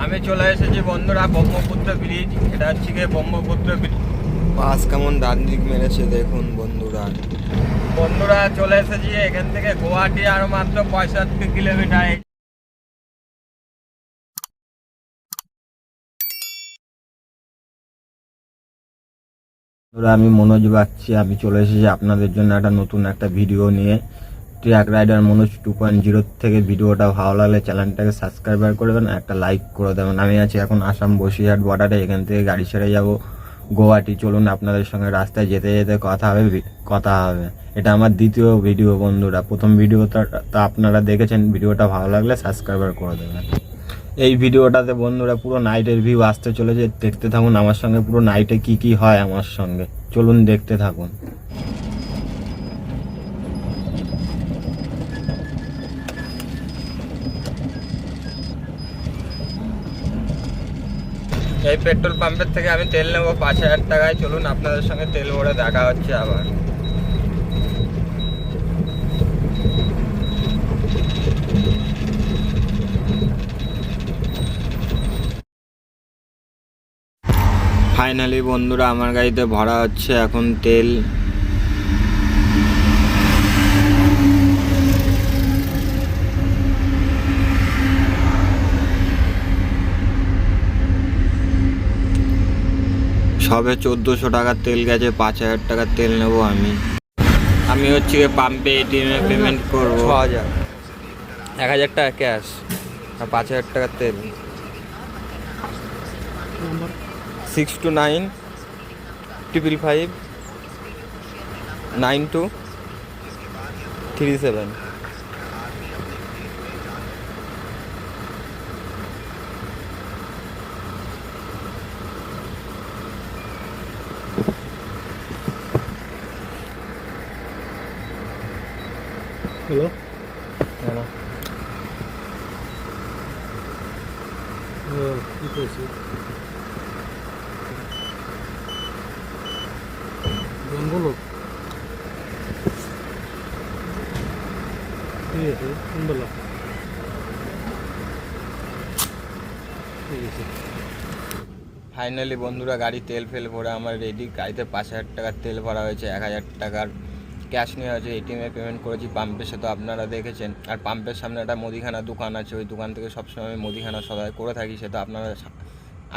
আমি চলে এসেছি বন্ধুরা ব্রহ্মপুত্র ব্রিজ। এটা হচ্ছে গিয়ে ব্রহ্মপুত্র ব্রিজ। বাস কেমন ডান দিক মেরেছে দেখুন বন্ধুরা চলে এসেছি এখান থেকে গুয়াহাটি আর মাত্র 65 কিলোমিটার। আমি মনোজ বাগচি, আমি চলে এসেছি আপনাদের জন্য নতুন একটা ভিডিও নিয়ে। ট্রাক রাইডার মনোজ 2.0 থেকে। ভিডিওটা ভালো লাগলে চ্যানেলটাকে সাবস্ক্রাইব করবেন, একটা লাইক করে দেবেন। আমি আছি এখন আসাম বসিরহাট বর্ডারে। এখান থেকে গাড়ি ছেড়ে যাব গুয়াহাটি। চলুন আপনাদের সঙ্গে রাস্তায় যেতে যেতে কথা হবে। এটা আমার দ্বিতীয় ভিডিও বন্ধুরা। প্রথম ভিডিওটা আপনারা দেখেছেন। ভিডিওটা ভালো লাগলে সাবস্ক্রাইব করে দেবেন। এই ভিডিওটাতে বন্ধুরা পুরো নাইটের ভিউ আসতে চলেছে, দেখতে থাকুন আমার সঙ্গে। পুরো নাইটে কি হয় আমার সঙ্গে চলুন দেখতে থাকুন। এই পেট্রোল পাম্পের থেকে আমি তেল নেবো 5000 টাকায়। চলুন আপনাদের সঙ্গে তেল ভরে দেখা হচ্ছে আবার। ফাইনালি বন্ধুরা আমার গাড়িতে ভরা হচ্ছে এখন তেল। সবে 1400 টাকার তেল গেছে, 5000 টাকার তেল নেব আমি হচ্ছে পাম্পে এটিএমে পেমেন্ট করবো 1000 টাকা ক্যাশ আর 5000 টাকার তেল। 629 555 9237। হ্যালো, কি করছি বলো, ঠিক আছে কোন বেলা? ঠিক আছে। ফাইনালি বন্ধুরা গাড়ি তেল ভরে আমার রেডি। গাড়িতে 5000 টাকার তেল ভরা হয়েছে, 1000 টাকার ক্যাশ নেওয়া হয়েছে, এটিএমে পেমেন্ট করেছি। পাম্পের সাথে আপনারা দেখেছেন। আর পাম্পের সামনে একটা মুদিখানা দোকান আছে, ওই দোকান থেকে সবসময় আমি মুদিখানা সদাই করে থাকি, সেটা আপনারা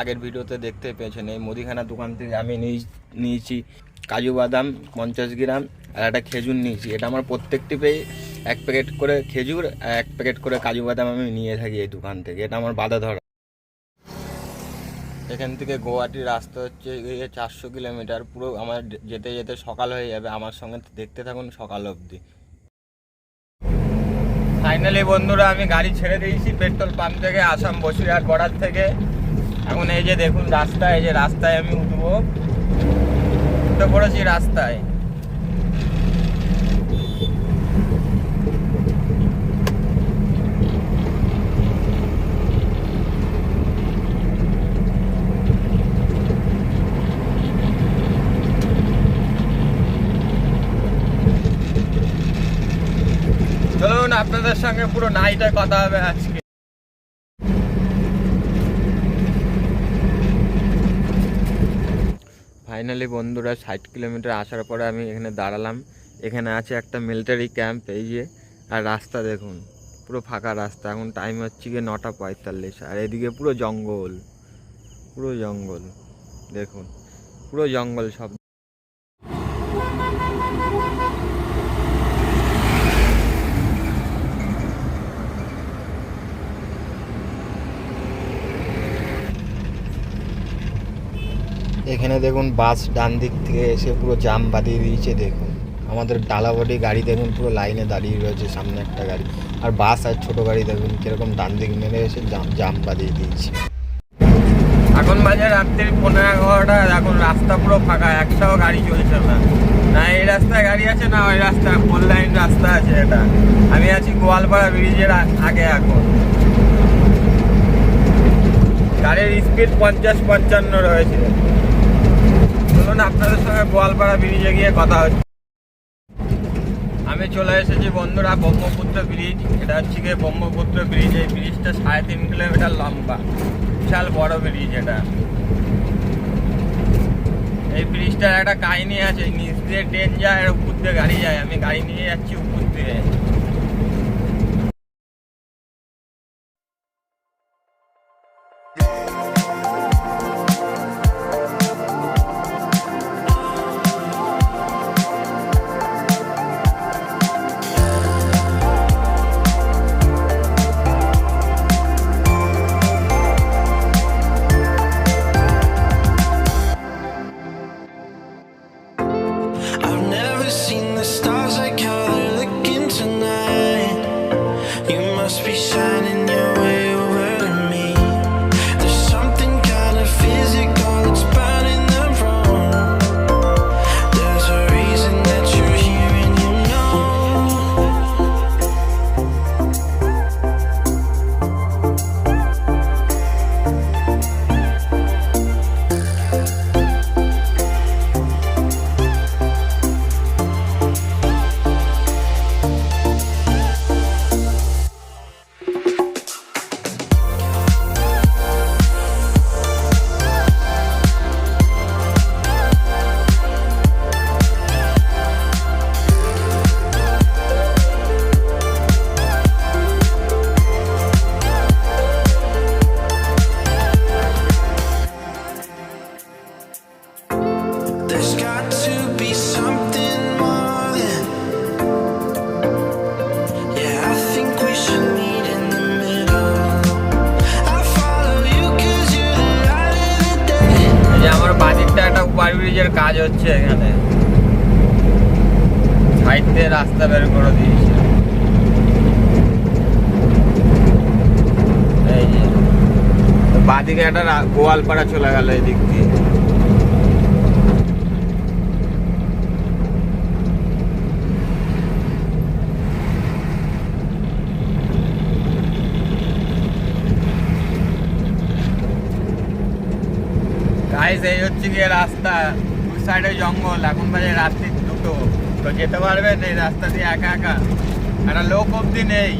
আগের ভিডিওতে দেখতে পেয়েছেন। এই মুদিখানা দোকান থেকে আমি নিয়েছি কাজু বাদাম 50 গ্রাম আর একটা খেজুর নিয়েছি। এটা আমার প্রত্যেকটি পেয়ে 1 প্যাকেট করে খেজুর আর 1 প্যাকেট করে কাজু বাদাম আমি নিয়ে থাকি এই দোকান থেকে। এটা আমার বাধা ধরা। এখান থেকে গুয়াহাটির রাস্তা হচ্ছে 400 কিলোমিটার। পুরো আমার যেতে যেতে সকাল হয়ে যাবে। আমার সঙ্গে দেখতে থাকুন সকাল অবধি। ফাইনালি বন্ধুরা আমি গাড়ি ছেড়ে দিয়েছি পেট্রোল পাম্প থেকে, আসাম বসিরহাট বর্ডার থেকে। এখন এই যে দেখুন রাস্তা, এই যে রাস্তায় আমি উঠে পড়েছি রাস্তায়। চলুন আপনাদের সঙ্গে পুরো নাইটে কথা হবে আজকে। ফাইনালি বন্ধুরা 60 কিলোমিটার আসার পরে আমি এখানে দাঁড়ালাম। এখানে আছে একটা মিলিটারি ক্যাম্প, এই যে। আর রাস্তা দেখুন পুরো ফাঁকা রাস্তা। এখন টাইম হচ্ছে গিয়ে 9:45। আর এদিকে পুরো জঙ্গল দেখুন, পুরো জঙ্গল সব। এখানে দেখুন বাস ডান দিক থেকে এসে পুরো জাম বাঁধিয়ে দিয়েছে। দেখুন আমাদের ডালাবাড়ি গাড়ি দেখুন পুরো লাইনে দাঁড়িয়ে রয়েছে, সামনে একটা গাড়ি। আর বাস আর ছোট গাড়ি দেখুন কিরকম ডান দিক মেরে এসে জাম বাঁধিয়ে দিয়েছে। এখন বাজে রাত্রি 11:15। এখন রাস্তা পুরো ফাঁকা, একটাও গাড়ি চলছে না এই রাস্তায় গাড়ি আছে না ওই রাস্তায়। 4 লাইন রাস্তা আছে এটা। আমি আছি গোয়ালপাড়া ব্রিজের আগে। এখন গাড়ির স্পিড 50-55 রয়েছে। চলুন আপনাদের সঙ্গে গোয়ালপাড়া ব্রিজে গিয়ে কথা হচ্ছে। আমি চলে এসেছি বন্ধুরা ব্রহ্মপুত্র ব্রিজ। এটা হচ্ছে গিয়ে ব্রহ্মপুত্র ব্রিজ। এই ব্রিজটা 3.5 কিলোমিটার লম্বা। বিশাল বড় ব্রিজ এটা। এই ব্রিজটার একটা কাহিনী আছে, নিচ দিয়ে ট্রেন যায় আর উপর দিয়ে গাড়ি যায়। আমি গাড়ি নিয়ে যাচ্ছি উপর দিয়ে। I've never seen the stars like how they're looking tonight. You must be shining your way over to me. There's something kind of physical that's burning the room. There's a reason that you're here and you know. There's got to be something more than. Yeah, I think we should meet in the middle. I follow you 'cause you're the light of the day. এই যে আমার বাদিকটা একটা over ব্রিজের কাজ হচ্ছে এখানে, side দিয়ে রাস্তা বের করে দিয়েছে। এই যে বাদিকে একটা গোয়ালপাড়া চলে গেল এদিক দিয়ে। গাইস এই হচ্ছে গিয়ে রাস্তা, দুই সাইডে জঙ্গল। এখন বাজে রাত্রি 2টো, তো যেতে পারবেন এই রাস্তা দিয়ে একা একা? একটা লোক অব্দি নেই,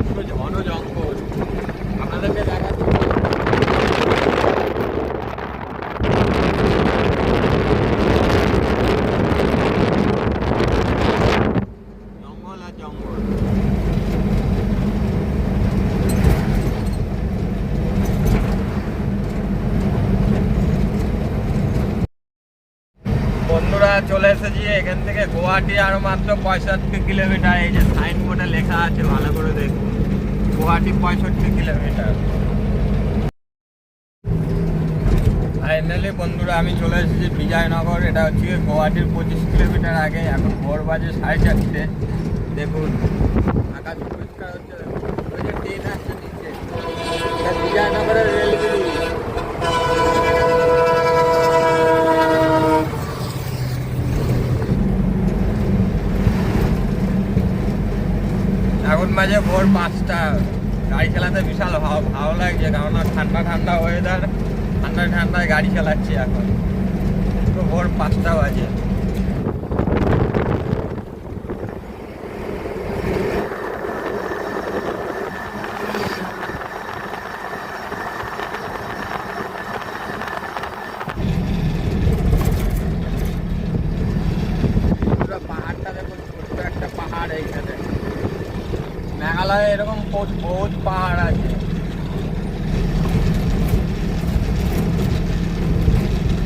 পুরো ঘন জঙ্গল। আপনাদেরকে দেখাচ্ছি জঙ্গল আর জঙ্গল। বন্ধুরা চলে এসেছি এখান থেকে গুয়াহাটি আরো মাত্র 65 কিলোমিটার। এই যে সাইনবোর্ডে লেখা আছে, ভালো করে দেখুন, গুয়াহাটি 65 কিলোমিটার। ফাইনালি বন্ধুরা আমি চলে এসেছি বিজয়নগর। এটা হচ্ছে গিয়ে গুয়াহাটির 25 কিলোমিটার আগে। এখন ভোর বাজে 4:30। দেখুন আকাশ পরিষ্কার হচ্ছে, ওই যে ট্রেন আসছে নিচে, এটা বিজয়নগরের রেল ব্রিজ। এখন বাজে ভোর 5টা। গাড়ি চালাতে বিশাল ভালো লাগছে, কারণ ঠান্ডা ঠান্ডা ওয়েদার, ঠান্ডা ঠান্ডায় গাড়ি চালাচ্ছি এখন। তো ভোর 5টা বাজে। পাহাড়টা দেখুন, ছোট্ট একটা পাহাড় এইখানে। মেঘালয়ে এরকম বহুত পাহাড় আছে।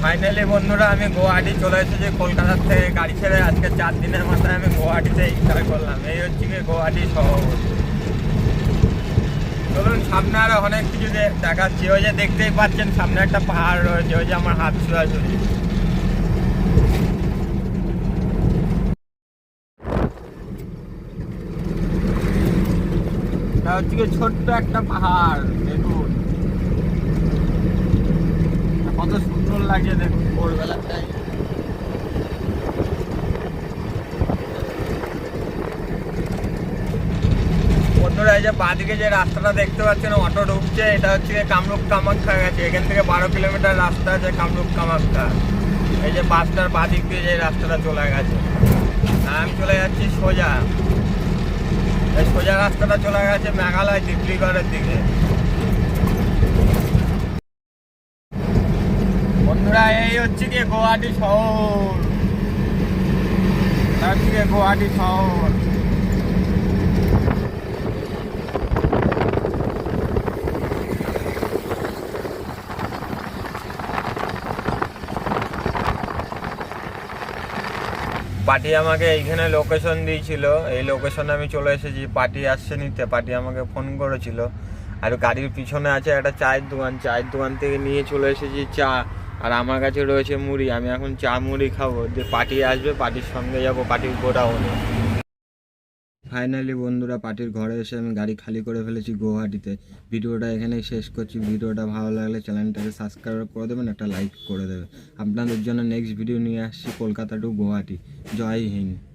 ফাইনালি বন্ধুরা আমি গুয়াহাটি চলে এসেছি কলকাতার থেকে গাড়ি ছেড়ে। আজকে 4 দিনের মাথায় আমি গুয়াহাটিতে ইন্টার করলাম। এই হচ্ছে কি গুয়াহাটি শহর। চলুন সামনে আরো অনেক কিছু দেখাচ্ছি। ওই যে দেখতেই পাচ্ছেন সামনে একটা পাহাড় রয়েছে, ওই যে আমার হাত ছোঁয়াছুঁয়ি। এটা হচ্ছে কি ছোট্ট একটা পাহাড়, দেখুন কত সুন্দর লাগে। দেখুন ভোরবেলার টাইম। বন্ধুরা এই যে বাঁদিকে যে রাস্তাটা দেখতে পাচ্ছেন অটো ঢুকছে, এটা হচ্ছে কামরূপ কামাখ্যা গেছে। এখান থেকে 12 কিলোমিটার রাস্তা আছে কামরূপ কামাখ্যা। এই যে বাসটার বাঁদিক দিয়ে যে রাস্তাটা চলে গেছে, আমি চলে যাচ্ছি সোজা। এই সোজা রাস্তাটা চলে গেছে মেঘালয় ডিব্রুগড়ের দিকে। যাচ্ছি গিয়ে গুয়াহাটি শহর, যাচ্ছি গিয়ে গুয়াহাটি শহর। পার্টি আমাকে এইখানে লোকেশন দিয়েছিল, এই লোকেশনে আমি চলে এসেছি। পার্টি আসছে নিতে, পার্টি আমাকে ফোন করেছিল। আর গাড়ির পিছনে আছে একটা চায়ের দোকান, চায়ের দোকান থেকে নিয়ে চলে এসেছি চা। আর আমার কাছে রয়েছে মুড়ি, আমি এখন চা মুড়ি খাবো। যে পার্টি আসবে, পার্টির সঙ্গে যাবো পার্টির গোডাউনে। ফাইনালি বন্ধুরা, পার্টির ঘরে এসে আমি গাড়ি খালি করে ফেলেছি গুয়াহাটিতে। ভিডিওটা এখানেই শেষ করছি। ভিডিওটা ভালো লাগলে চ্যানেলটাকে সাবস্ক্রাইব করে দেবেন, একটা লাইক করে দেবেন। আপনাদের জন্য নেক্সট ভিডিও নিয়ে আসছি কলকাতা টু গুয়াহাটি। জয় হিন্দ।